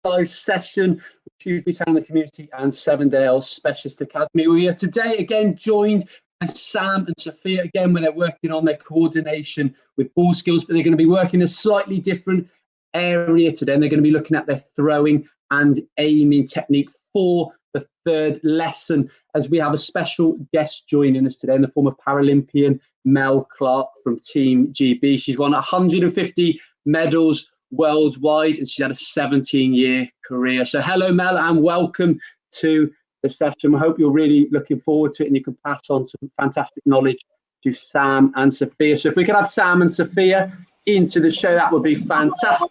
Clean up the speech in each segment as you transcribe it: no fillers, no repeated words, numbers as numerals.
live session with Shrewsbury Town Community and Sevendale Specialist Academy. We are today again joined by Sam and Sophia again when they're working on their coordination with ball skills, but they're going to be working a slightly different area today, and they're going to be looking at their throwing and aiming technique for the third lesson, as we have a special guest joining us today in the form of Paralympian Mel Clarke from Team GB. She's won 150 medals worldwide and she's had a 17-year career. So hello Mel and welcome to the session. I hope you're really looking forward to it and you can pass on some fantastic knowledge to Sam and Sophia. So if we could have Sam and Sophia into the show, that would be fantastic.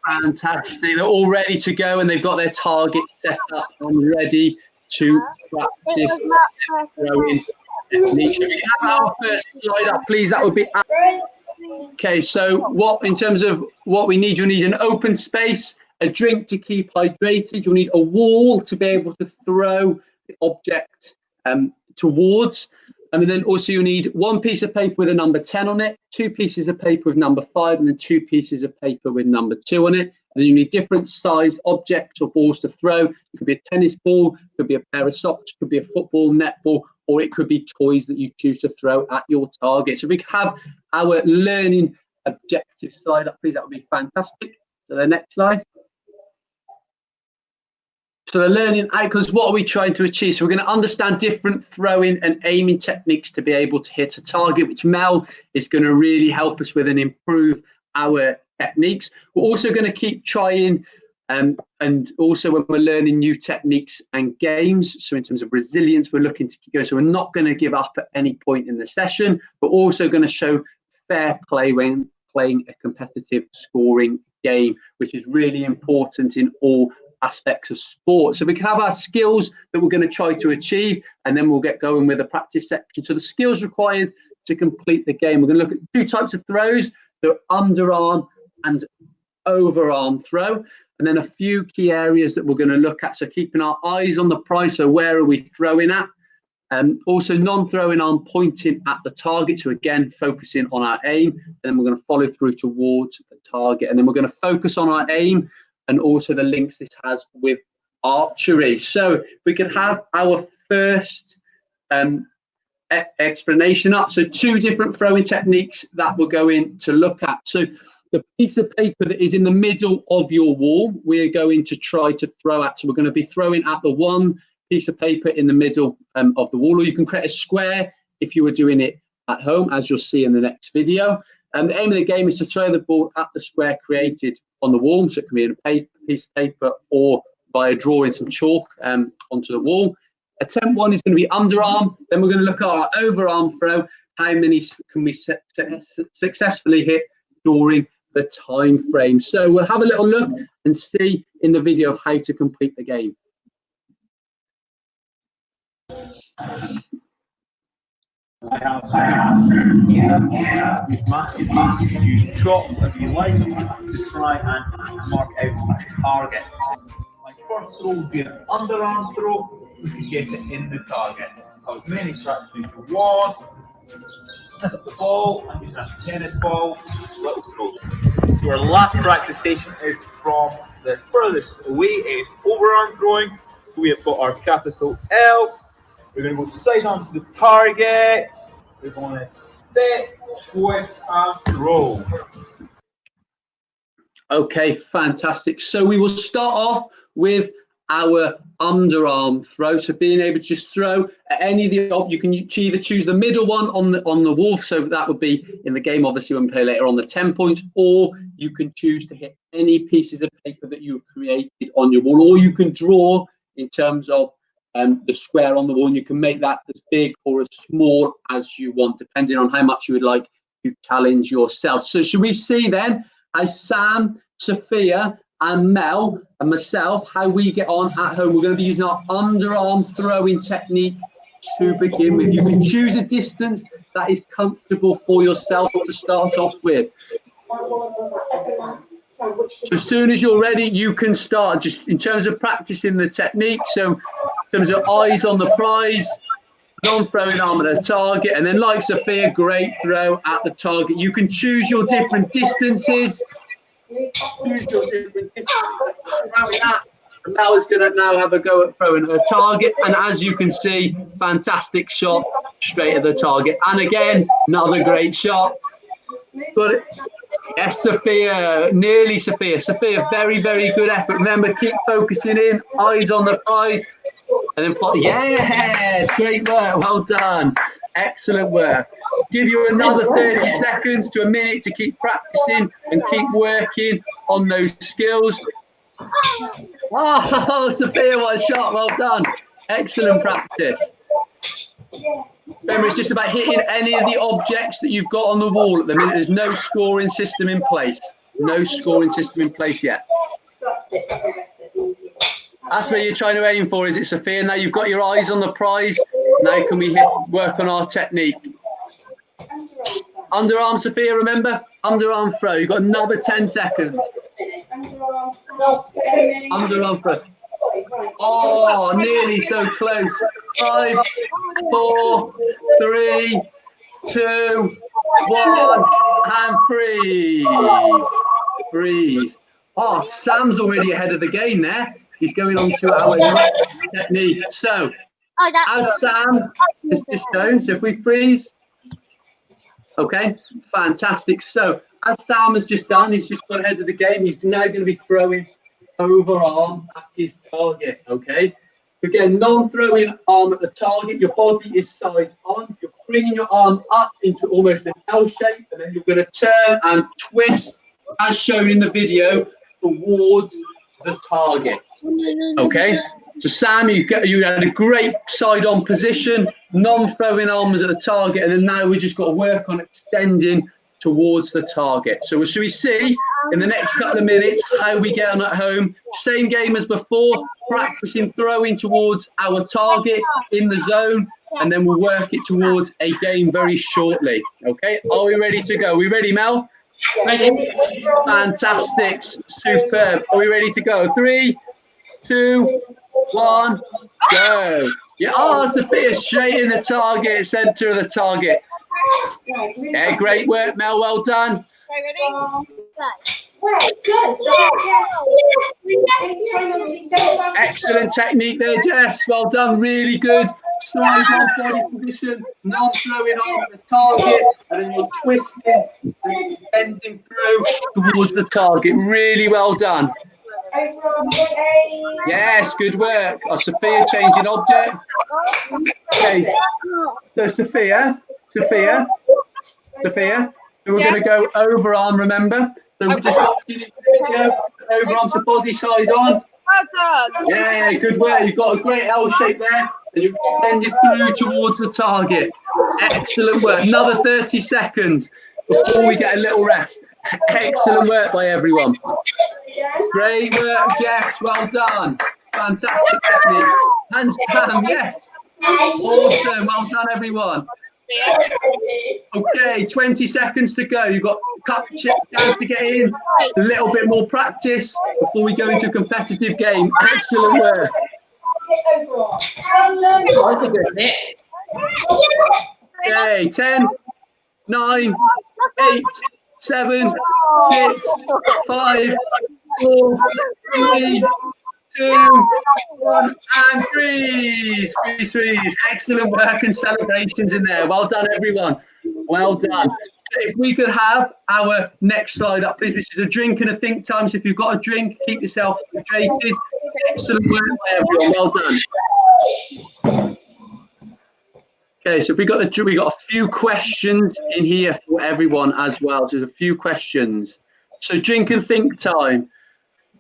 Fantastic. They're all ready to go and they've got their target set up and ready to practice throwing technique. So we can have our first slide up, please. That would be okay. So what, in terms of what we need, you'll need an open space, a drink to keep hydrated, you'll need a wall to be able to throw the object towards. And then also you'll need one piece of paper with a number 10 on it, two pieces of paper with number 5, and then two pieces of paper with number 2 on it. And then you need different sized objects or balls to throw. It could be a tennis ball, it could be a pair of socks, it could be a football, netball, or it could be toys that you choose to throw at your target. So if we could have our learning objective slide up, please, that would be fantastic. So the next slide. So the learning outcomes, what are we trying to achieve? So we're going to understand different throwing and aiming techniques to be able to hit a target, which Mel is going to really help us with and improve our techniques. We're also going to keep trying and also when we're learning new techniques and games. So in terms of resilience, we're looking to keep going. So we're not going to give up at any point in the session. We're also going to show fair play when playing a competitive scoring game, which is really important in all aspects of sport. So we can have our skills that we're going to try to achieve, and then we'll get going with the practice section. So the skills required to complete the game, we're going to look at two types of throws, the underarm and overarm throw, and then a few key areas that we're going to look at. So keeping our eyes on the prize, so where are we throwing at? Also non-throwing arm pointing at the target, so again focusing on our aim, and then we're going to follow through towards the target, and then we're going to focus on our aim and also the links this has with archery. So we can have our first explanation up. So two different throwing techniques that we're going to look at. So the piece of paper that is in the middle of your wall, we're going to try to throw at. So we're going to be throwing at the one piece of paper in the middle of the wall, or you can create a square if you were doing it at home, as you'll see in the next video. And the aim of the game is to throw the ball at the square created on the wall. So it can be in a piece of paper or by drawing some chalk onto the wall. Attempt 1 is going to be underarm. Then we're going to look at our overarm throw. How many can we successfully hit during the time frame? So we'll have a little look and see in the video of how to complete the game. Use masking tape, use chalk if you like to try and mark out a target. My first throw would be an underarm throw. We can get it in the target. As many practices as you want. Snip up the ball and using a tennis ball, little throws. So our last practice station is from the furthest away, is overarm throwing. So we have got our capital L. We're going to go side on to the target. We're going to step, twist, and throw. Okay, fantastic. So we will start off with our underarm throw. So being able to just throw at any of the, you can either choose the middle one on the wall. So that would be in the game, obviously, when we play later on, the 10 points, or you can choose to hit any pieces of paper that you've created on your wall, or you can draw in terms of the square on the wall, and you can make that as big or as small as you want, depending on how much you would like to challenge yourself. So should we see then, as Sam, Sophia, and Mel and myself, how we get on at home? We're going to be using our underarm throwing technique to begin with. You can choose a distance that is comfortable for yourself to start off with. So as soon as you're ready, you can start, just in terms of practicing the technique. So in terms of eyes on the prize, non-throwing arm at the target, and then like Sophia, great throw at the target. You can choose your different distances Use your different distance. And Mel is going to now have a go at throwing her target. And as you can see, fantastic shot straight at the target. And again, another great shot. But yes, Sophia, nearly Sophia. Sophia, very, very good effort. Remember, keep focusing in, eyes on the prize. And then, yes, great work. Well done. Excellent work. Give you another 30 seconds to a minute to keep practicing and keep working on those skills. Oh, Sophia, what a shot. Well done. Excellent practice. Remember, it's just about hitting any of the objects that you've got on the wall at the minute. There's no scoring system in place. No scoring system in place yet. That's where you're trying to aim for, is it, Sophia? Now you've got your eyes on the prize. Now can we work on our technique? Underarm, Sophia, remember? Underarm throw. You've got another 10 seconds. Underarm throw. Oh, nearly so close. 5, 4, 3, 2, 1, and freeze. Freeze. Oh, Sam's already ahead of the game there. He's going on to our next technique. So, as Sam has just shown, so if we freeze, okay, fantastic. So, as Sam has just done, he's just got ahead of the game. He's now going to be throwing overarm at his target, okay? Again, non-throwing arm at the target. Your body is side on. You're bringing your arm up into almost an L shape, and then you're going to turn and twist, as shown in the video, towards the target. Okay, so Sam, you had a great side-on position, non-throwing arms at the target, and then now we just got to work on extending towards the target. So shall we see in the next couple of minutes how we get on at home? Same game as before, practicing throwing towards our target in the zone, and then we'll work it towards a game very shortly. Okay, are we ready to go? Are we ready, Mel? Ready. Fantastic, superb. Are we ready to go? 3, 2, 1, go. Yeah, oh, Sophia, straight in the target, centre of the target. Yeah, great work, Mel. Well done. Excellent technique there, Jess. Well done. Really good. Side on body position, non-throwing on the target, and then you're twisting and extending through towards the target. Really well done. Yes, good work. Oh, Sophia changing object. Okay. So Sophia. So we're going to go overarm, remember? So we're just watching the video, overarm, so body side on. Well done. Yeah, good work. You've got a great L shape there, and you've extended through towards the target. Excellent work. Another 30 seconds before we get a little rest. Excellent work by everyone. Great work, Jess. Well done. Fantastic technique. Hands down, yes. Awesome. Well done, everyone. Okay, 20 seconds to go. You've got a chance to get in. A little bit more practice before we go into a competitive game. Excellent work. That's a good bit. Okay, 10, 9, 8, 7, 6, 5, 4, 3, 2, 1, and freeze. Freeze, freeze. Excellent work and celebrations in there. Well done, everyone. Well done. If we could have our next slide up, please, which is a drink and a think time. So if you've got a drink, keep yourself hydrated. Excellent work by everyone. Well done. Okay, so we got a few questions in here for everyone as well. So there's a few questions. So drink and think time.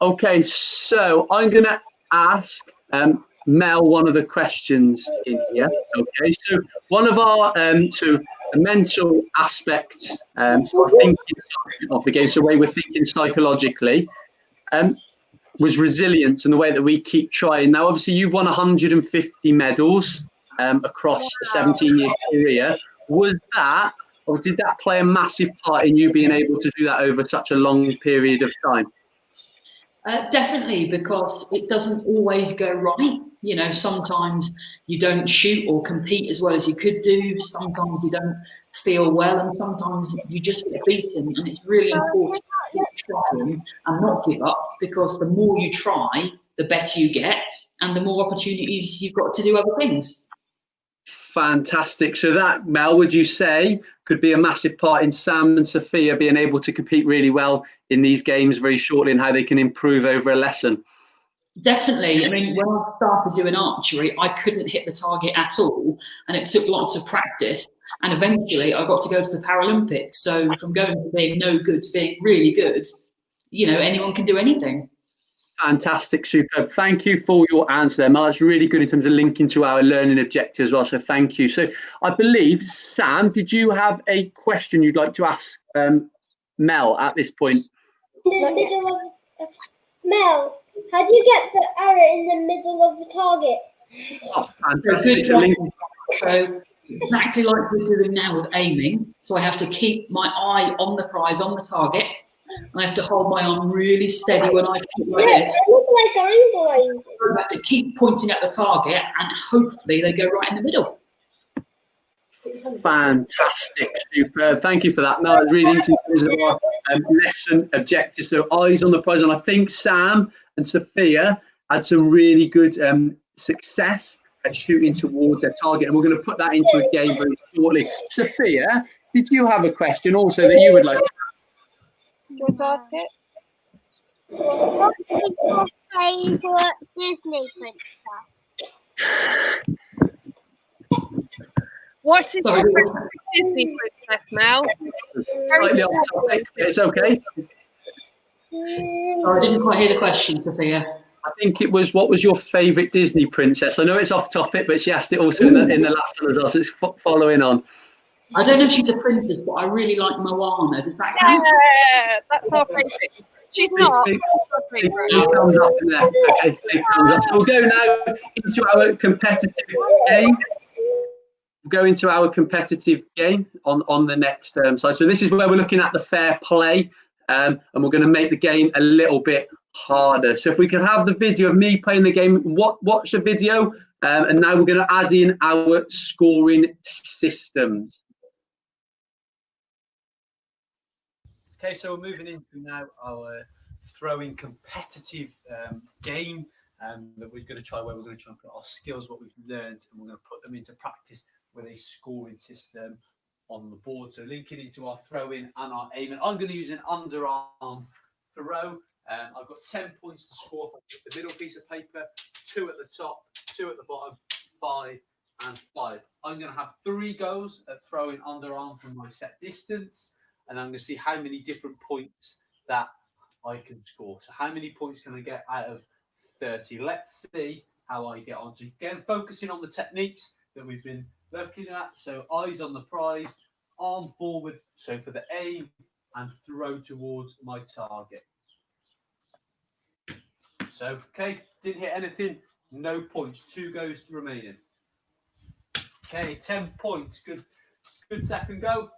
Okay, so I'm going to ask Mel one of the questions in here. Okay, so one of our so the mental aspect, so thinking of the game, so the way we're thinking psychologically, was resilience and the way that we keep trying. Now, obviously, you've won 150 medals across a 17-year career. Was that, or did that play a massive part in you being able to do that over such a long period of time? Definitely, because it doesn't always go right. You know, sometimes you don't shoot or compete as well as you could do. Sometimes you don't feel well, and sometimes you just get beaten. And it's really important keep trying and not give up, because the more you try, the better you get, and the more opportunities you've got to do other things. Fantastic. So that, Mel, would you say could be a massive part in Sam and Sophia being able to compete really well in these games very shortly, and how they can improve over a lesson? Definitely. I mean, when I started doing archery, I couldn't hit the target at all, and it took lots of practice. And eventually, I got to go to the Paralympics. So from going from being no good to being really good, you know, anyone can do anything. Fantastic, superb. Thank you for your answer there, Mel. That's really good in terms of linking to our learning objectives as well. So thank you. So I believe, Sam, did you have a question you'd like to ask Mel at this point? In the middle of Mel, how do you get the arrow in the middle of the target? Oh, fantastic. So exactly like we're doing now with aiming. So I have to keep my eye on the prize, on the target. I have to hold my arm really steady when I shoot like this. I look like I'm blind. I have to keep pointing at the target, and hopefully they go right in the middle. Fantastic, superb. Thank you for that, Mel. Reading in terms of our lesson objectives, so eyes on the prize. And I think Sam and Sophia had some really good success at shooting towards their target, and we're going to put that into a game very shortly. Sophia, did you have a question also that you would like to? Do you want to ask it? What is your favourite Disney princess? What is your favourite Disney princess, Mel? Slightly off topic. It's okay. Oh, I didn't quite hear the question, Sophia. I think it was, what was your favourite Disney princess? I know it's off topic, but she asked it also in the last one as well, so it's following on. I don't know if she's a princess, but I really like Moana. Does that count? Yeah, that's our favourite. She's not. Big thumbs up in there. Okay, big thumbs up. So we'll go now into our competitive game. We'll go into our competitive game on the next slide. So this is where we're looking at the fair play, and we're going to make the game a little bit harder. So if we can have the video of me playing the game, watch the video, and now we're going to add in our scoring systems. Okay, so we're moving into now our throwing competitive game that we're going to try, where we're going to try and put our skills, what we've learned, and we're going to put them into practice with a scoring system on the board. So linking into our throwing and our aiming. I'm going to use an underarm throw. I've got 10 points to score if I put the middle piece of paper, 2 at the top, 2 at the bottom, 5 and 5. I'm going to have 3 goes at throwing underarm from my set distance, and I'm going to see how many different points that I can score. So how many points can I get out of 30? Let's see how I get on. So again, focusing on the techniques that we've been looking at. So eyes on the prize, arm forward, so for the aim, and throw towards my target. So, okay, didn't hit anything, no points. 2 goes remaining. Okay, 10 points. Good second go.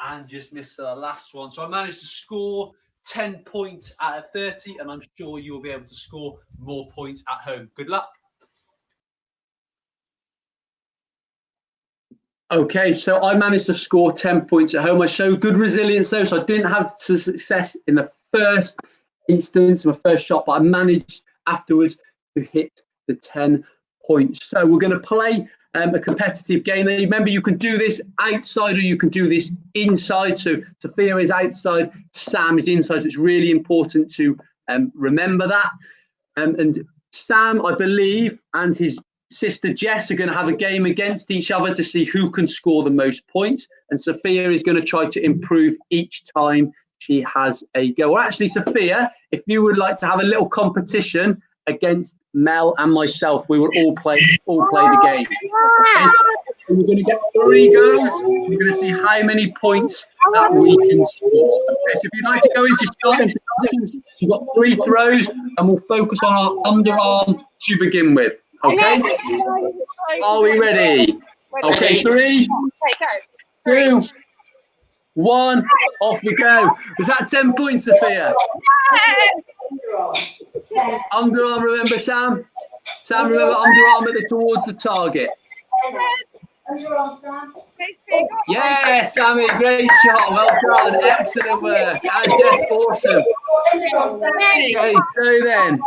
And just missed the last one. So I managed to score 10 points out of 30, and I'm sure you'll be able to score more points at home. Good luck. Okay, so I managed to score 10 points at home. I showed good resilience though, so I didn't have success in the first instance, my first shot, but I managed afterwards to hit the 10 points. So we're going to play a competitive game. And remember, you can do this outside or you can do this inside. So Sophia is outside, Sam is inside. So it's really important to remember that. And Sam, I believe, and his sister Jess are going to have a game against each other to see who can score the most points. And Sophia is going to try to improve each time she has a go. Or actually, Sophia, if you would like to have a little competition against Mel and myself, we will all play the game. Okay? And we're going to get 3 goes. We're going to see how many points that we can score. Okay, so if you'd like to go into starting positions, you've got 3 throws, and we'll focus on our underarm to begin with. Okay? Are we ready? Okay, 3, 2, 1, off we go. Was that 10 points, Sophia? Underarm, remember, Sam? Sam, remember underarm towards the target. Underarm, Sam. Yeah, Sammy, great shot. Well done. Excellent work. And Jess, awesome. Underarm, Sam. Okay, so then.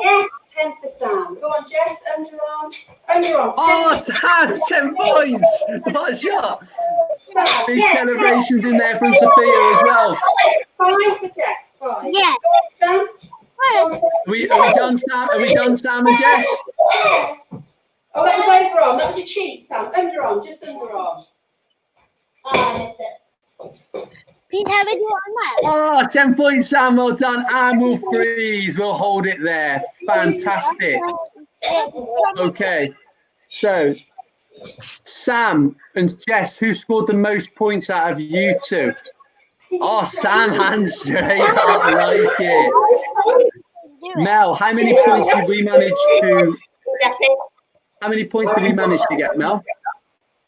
Yeah, 10 for Sam. Go on, Jess. Underarm. Underarm. Oh, Sam, 10 points. What a shot. Big celebrations in there from Sophia as well. 5 for Jess. 5. Yeah. Sam. Are we done, Sam? Are we done, Sam and Jess? Oh, that was overarm. That was a cheat, Sam. Underarm, just underarm. Oh, I missed it. Please have it on that. Oh, 10 points, Sam. Well done. And we'll freeze. We'll hold it there. Fantastic. Okay. So, Sam and Jess, who scored the most points out of you two? Oh, Sam hands straight up. I like it. Mel, how many points did we manage to... How many points did we manage to get, Mel?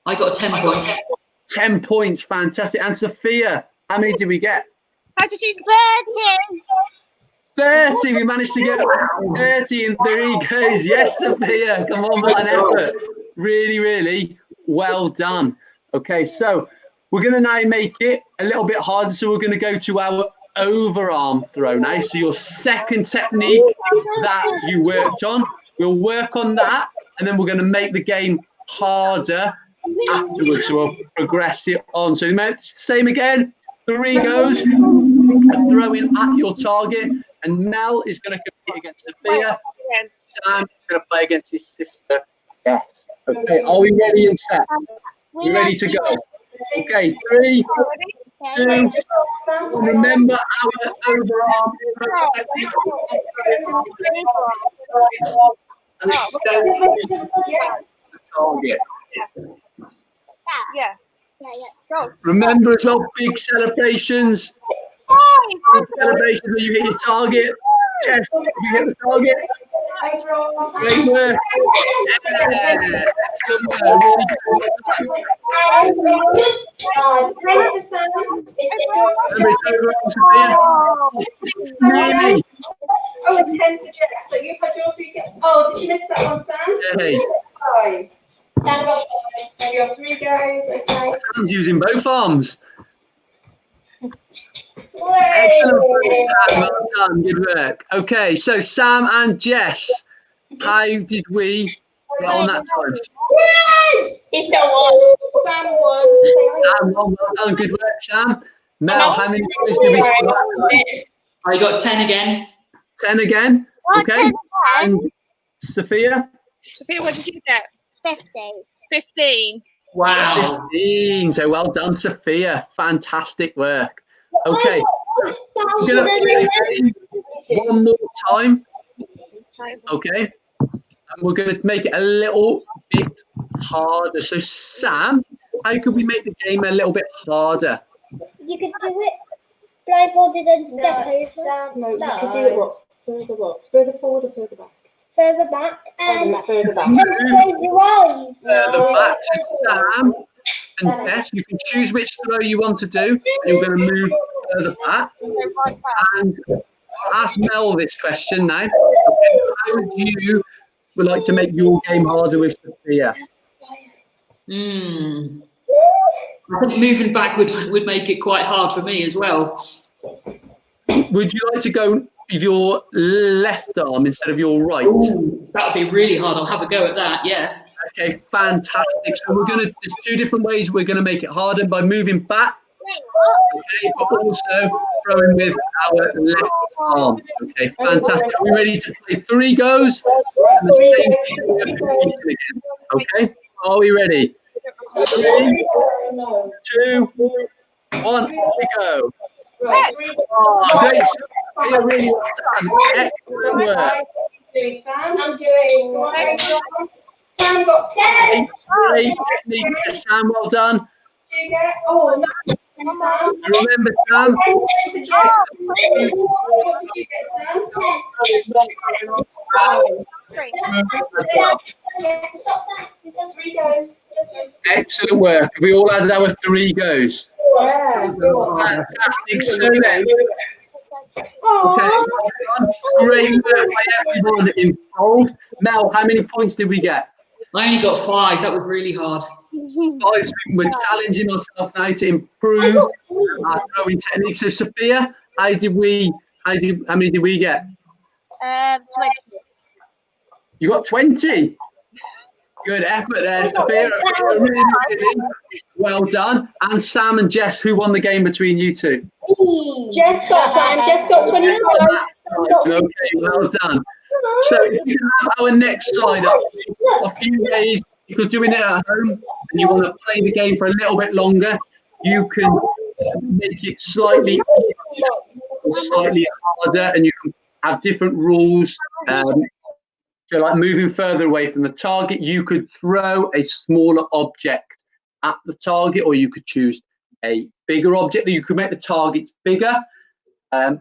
I got 10 points. 10 points. Fantastic. And Sophia, how many did we get? How did you? 30. We managed to get 30 in 3 goes. Yes, Sophia. Come on, what an effort. Really, really well done. Okay, so we're going to now make it a little bit harder. So we're going to go to our overarm throw now. So your second technique that you worked on, we'll work on that. And then we're going to make the game harder afterwards. So we'll progress it on. So same again. 3 goes. Throwing at your target. And Mel is going to compete against Sophia. Sam is going to play against his sister. Yes. Okay. Are we ready and set? We're ready to go. Okay. 3, 2. Remember our overarm. And extend the target. Yeah. Go. Remember as well, big celebrations. Big celebrations when you hit your target. Jess, you hit the target. Great work. Yeah. Excellent work. Really good. Remember, it's overarm, Sophia. Really. Oh, and 10 for Jess. So you've had your 3 goes. Oh, did you miss that one, Sam? Hey. 5. Sam got 5. So you have 3 goes. Okay. Sam's using both arms. Excellent work. Well done. Good work. Okay, so Sam and Jess, how did we get on that time? He still won. Sam won. Sam won. Well done. Good work, Sam. Mel, how many points did we score? I got 10 again. 10 again. Okay. And Sophia? Sophia, what did you get? 15. 15. Wow. 15. So well done, Sophia. Fantastic work. Okay. We're going to play one more time. Okay. And we're going to make it a little bit harder. So, Sam, how could we make the game a little bit harder? You could do it blindfolded and step over. No, you could do it what? Further forward or further back? Further back and Further back. close your eyes. Further back to Sam and Jess. You can choose which throw you want to do. You're going to move further back. And I'll ask Mel this question now. How would you like to make your game harder with Sophia? I think moving back would make it quite hard for me as well. Would you like to go with your left arm instead of your right? That would be really hard. I'll have a go at that, yeah. Okay, fantastic. So there's 2 different ways we're going to make it harder by moving back. Okay, but also throwing with our left arm. Okay, fantastic. Are we ready to play 3 goes? And the same team we're competing against. Okay, are we ready? 3, 2, 1, here we go. Oh, great. Yeah, really well done. Excellent work. Sam, I'm doing. Sam got 10. Great technique, Sam. Well done. Oh, no. Sam. Remember, Sam. What did you get, Sam? Stop, Sam. You've done 3 goes. Excellent work. We all had our 3 goes. Yeah. Fantastic. So then, okay, great work by everyone involved. Mel, how many points did we get? I only got 5. That was really hard. Guys, we're challenging ourselves now to improve our throwing technique. So, Sophia, how many did we get? 20. You got 20. Good effort there, Sophia. Really, really well done. And Sam and Jess, who won the game between you two? Jess got time. Jess got 25. Okay, well done. So if you have our next side up, a few days, if you're doing it at home and you want to play the game for a little bit longer, you can make it slightly harder, and you can have different rules. So like moving further away from the target, you could throw a smaller object at the target, or you could choose a bigger object that you could make the targets bigger.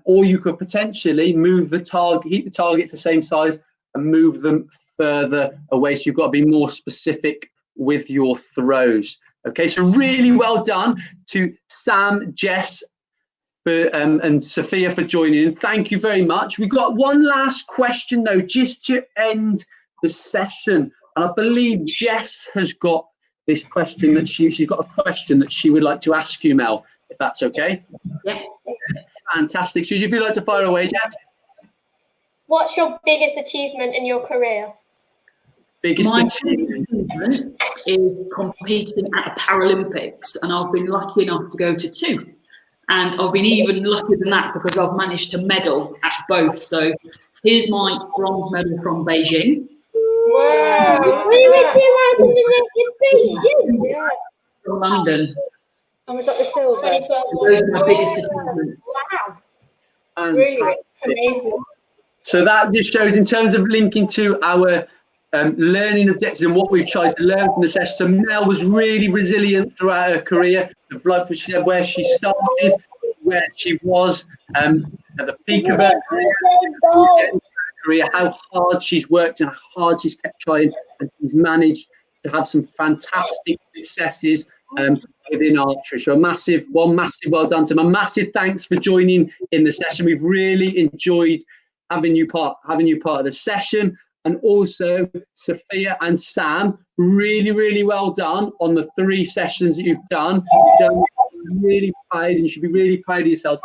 Or you could potentially move the target, keep the targets the same size and move them further away. So you've got to be more specific with your throws. Okay, so really well done to Sam, Jess, and Sophia for joining in. Thank you very much. We've got one last question though, just to end the session. And I believe Jess has got this question that she's got a question that she would like to ask you, Mel, if that's okay. Yeah. Fantastic. Susie, if you'd like to fire away, Jess. What's your biggest achievement in your career? My achievement is competing at the Paralympics, and I've been lucky enough to go to 2. And I've been even luckier than that because I've managed to medal at both. So here's my bronze medal from Beijing. Wow. We were 2008 in Beijing. From London. And was that the silver? Those are my biggest achievements. Wow. Really amazing. So that just shows in terms of linking to our learning objectives and what we've tried to learn from the session. So Mel was really resilient throughout her career. Like she said, where she started, where she was at the peak of her career, how hard she's worked and how hard she's kept trying, and she's managed to have some fantastic successes within archery. So massive well done to them. A massive thanks for joining in the session. We've really enjoyed having you part of the session. And also Sophia and Sam, really well done on the 3 sessions that you've done. You've done really proud, and you should be really proud of yourselves.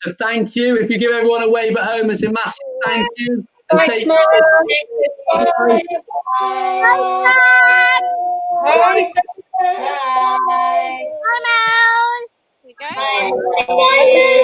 So thank you. If you give everyone a wave at home, it's a massive thank you. And Thanks, take Mel. Bye. Bye. Bye. Bye, Mel. Here we go. Bye.